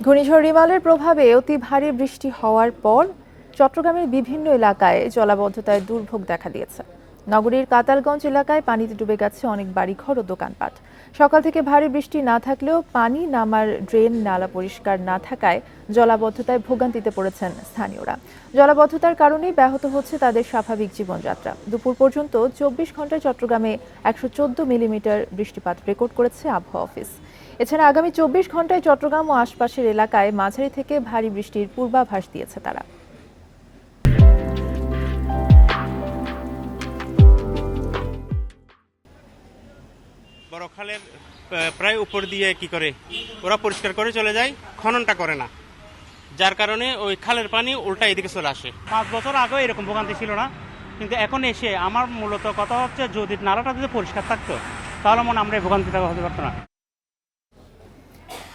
ঘূর্ণিঝড় রিমালের প্রভাবে অতি ভারী বৃষ্টি হওয়ার পর চট্টগ্রামের বিভিন্ন এলাকায় জলাবদ্ধতায় দুর্ভোগ দেখা দিয়েছে। নগরীর কাতালগঞ্জ এলাকায় পানিতে ডুবে গেছে অনেক বাড়িঘর ও দোকানপাট। সকাল থেকে ভারী বৃষ্টি না থাকলেও পানি নামার ড্রেন নালা পরিষ্কার না থাকায় জলাবদ্ধতায় ভোগান্তিতে পড়েছেন স্থানীয়রা। জলাবদ্ধতার কারণেই ব্যাহত হচ্ছে তাদের স্বাভাবিক জীবনযাত্রা। দুপুর পর্যন্ত ২৪ ঘন্টায় চট্টগ্রামে ১১৪ মিলিমিটার বৃষ্টিপাত রেকর্ড করেছে আবহাওয়া অফিস। এছাড়া আগামী ২৪ ঘন্টায় চট্টগ্রাম ও আশপাশের এলাকায় মাঝারি থেকে ভারী বৃষ্টির পূর্বাভাস দিয়েছে তারা। বড় খালের প্রায় উপর দিয়ে কি করে ওরা পরিষ্কার করে চলে যায়, খননটা করে না, যার কারণে ওই খালের পানি উল্টা এদিকে চলে আসে। ৫ বছর আগে এরকম ভোগান্তি ছিল না, কিন্তু এখন এসে আমার মূলত কথা হচ্ছে যদি নালাটা যদি পরিষ্কার থাকতো তাহলে মনে আমরা এই ভোগান্তিটা হতে পারতো না।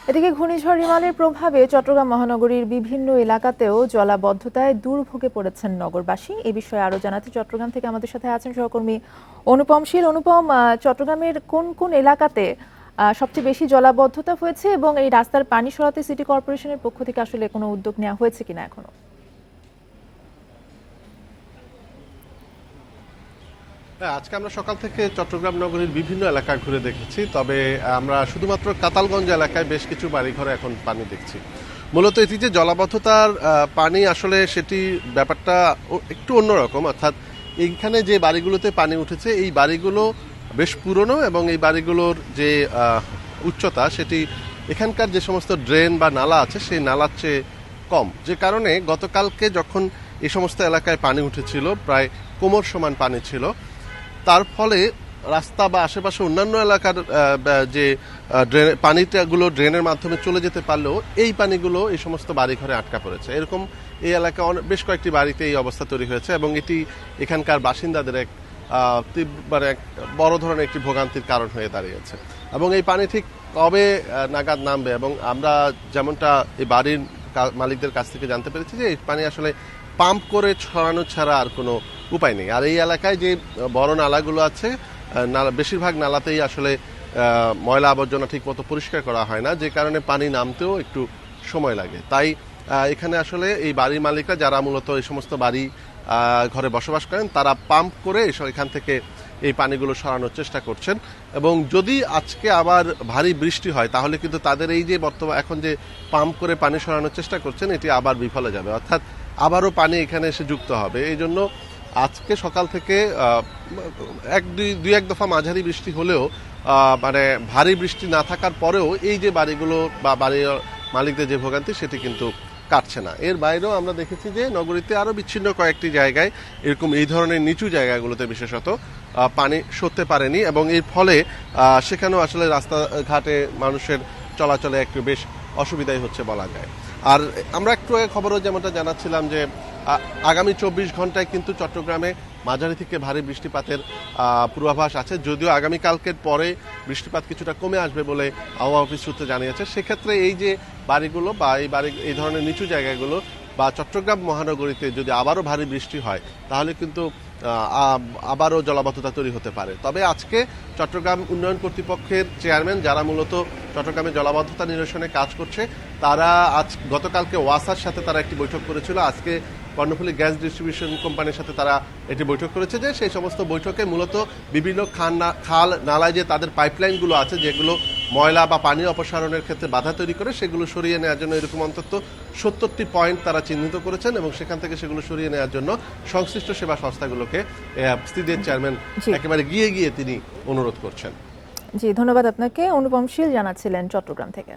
এদিকে ঘূর্ণিঝড় রিমালের প্রভাবে চট্টগ্রাম মহানগরীর বিভিন্ন এলাকাতেও জলাবদ্ধতায় দুর্ভোগে পড়েছেন নগরবাসী। এ বিষয়ে আরো জানাতে চট্টগ্রাম থেকে আমাদের সাথে আছেন সহকর্মী অনুপম শীল। অনুপম, চট্টগ্রামের কোন কোন এলাকাতে সবচেয়ে বেশি জলাবদ্ধতা হয়েছে এবং এই রাস্তার পানি সরাতে সিটি কর্পোরেশনের পক্ষ থেকে আসলে কোনো উদ্যোগ নেওয়া হয়েছে কিনা এখনো? আজকে আমরা সকাল থেকে চট্টগ্রাম নগরীর বিভিন্ন এলাকা ঘুরে দেখেছি, তবে আমরা শুধুমাত্র কাতালগঞ্জ এলাকায় বেশ কিছু বাড়িঘরে এখন পানি দেখছি। মূলত এটি যে জলাবদ্ধতার পানি, আসলে সেটি ব্যাপারটা একটু অন্যরকম। অর্থাৎ এইখানে যে বাড়িগুলোতে পানি উঠেছে এই বাড়িগুলো বেশ পুরনো এবং এই বাড়িগুলোর যে উচ্চতা সেটি এখানকার যে সমস্ত ড্রেন বা নালা আছে সেই নালার চেয়ে কম, যে কারণে গতকালকে যখন এই সমস্ত এলাকায় পানি উঠেছিল প্রায় কোমর সমান পানি ছিল, তার ফলে রাস্তা বা আশেপাশে অন্যান্য এলাকার যে পানিগুলো ড্রেনের মাধ্যমে চলে যেতে পারলেও এই পানিগুলো এই সমস্ত বাড়িঘরে আটকা পড়েছে। এরকম এই এলাকায় বেশ কয়েকটি বাড়িতে এই অবস্থা তৈরি হয়েছে এবং এটি এখানকার বাসিন্দাদের এক বড় ধরনের একটি ভোগান্তির কারণ হয়ে দাঁড়িয়েছে। এবং এই পানি ঠিক কবে নাগাদ নামবে, এবং আমরা যেমনটা এই বাড়ির মালিকদের কাছ থেকে জানতে পেরেছি যে এই পানি আসলে পাম্প করে ছড়ানো ছাড়া আর কোনো উপায় নেই। আর এই এলাকায় যে বড় নালাগুলো আছে, বেশিরভাগ নালাতেই আসলে ময়লা আবর্জনা ঠিক মতো পরিষ্কার করা হয় না, যে কারণে পানি নামতেও একটু সময় লাগে। তাই এখানে আসলে এই বাড়ির মালিকরা যারা মূলত এই সমস্ত বাড়ি ঘরে বসবাস করেন তারা পাম্প করে এখান থেকে এই পানিগুলো সরানোর চেষ্টা করছেন। এবং যদি আজকে আবার ভারী বৃষ্টি হয় তাহলে কিন্তু তাদের এই যে বর্তমান এখন যে পাম্প করে পানি সরানোর চেষ্টা করছেন এটি আবার বিফলে যাবে, অর্থাৎ আবারও পানি এখানে এসে যুক্ত হবে। এই জন্য আজকে সকাল থেকে দুই এক দফা মাঝারি বৃষ্টি হলেও মানে ভারী বৃষ্টি না থাকার পরেও এই যে বাড়িগুলো বা বাড়ির মালিকদের যে ভোগান্তি সেটি কিন্তু কাটছে না। এর বাইরেও আমরা দেখেছি যে নগরীতে আরও বিচ্ছিন্ন কয়েকটি জায়গায় এরকম এই ধরনের নিচু জায়গাগুলোতে বিশেষত পানি সরতে পারেনি এবং এর ফলে সেখানেও আসলে রাস্তাঘাটে মানুষের চলাচলে একটু বেশ অসুবিধাই হচ্ছে বলা যায়। আর আমরা একটু খবরও যেমনটা জানাচ্ছিলাম যে আগামী ২৪ ঘন্টায় কিন্তু চট্টগ্রামে মাঝারি থেকে ভারী বৃষ্টিপাতের পূর্বাভাস আছে, যদিও আগামীকালকের পরে বৃষ্টিপাত কিছুটা কমে আসবে বলে আবহাওয়া অফিস সূত্রে জানিয়েছে। সেক্ষেত্রে এই যে বাড়িগুলো বা এই ধরনের নিচু জায়গাগুলো বা চট্টগ্রাম মহানগরীতে যদি আবারও ভারী বৃষ্টি হয় তাহলে কিন্তু আবারও জলাবদ্ধতা তৈরি হতে পারে। তবে আজকে চট্টগ্রাম উন্নয়ন কর্তৃপক্ষের চেয়ারম্যান যারা মূলত চট্টগ্রামে জলাবদ্ধতা নিরসনে কাজ করছে তারা গতকালকে ওয়াসার সাথে তারা একটি বৈঠক করেছিল। আজকে কর্ণফুলী গ্যাস ডিস্ট্রিবিউশন কোম্পানির সাথে তারা একটি বৈঠক করেছে, যে সেই সমস্ত বৈঠকে মূলত বিভিন্ন খাল নালায় যে তাদের পাইপলাইনগুলো আছে যেগুলো ময়লা বা পানি অপসারণের ক্ষেত্রে বাধা তৈরি করে সেগুলো সরিয়ে নেওয়ার জন্য এরকম অন্তত ৭০টি পয়েন্ট তারা চিহ্নিত করেছেন এবং সেখান থেকে সেগুলো সরিয়ে নেওয়ার জন্য সংশ্লিষ্ট সেবা সংস্থাগুলোকে সিডিএর চেয়ারম্যান একেবারে গিয়ে তিনি অনুরোধ করছেন। জি, ধন্যবাদ আপনাকে। অনুপম শীল জানাচ্ছিলেন চট্টগ্রাম থেকে।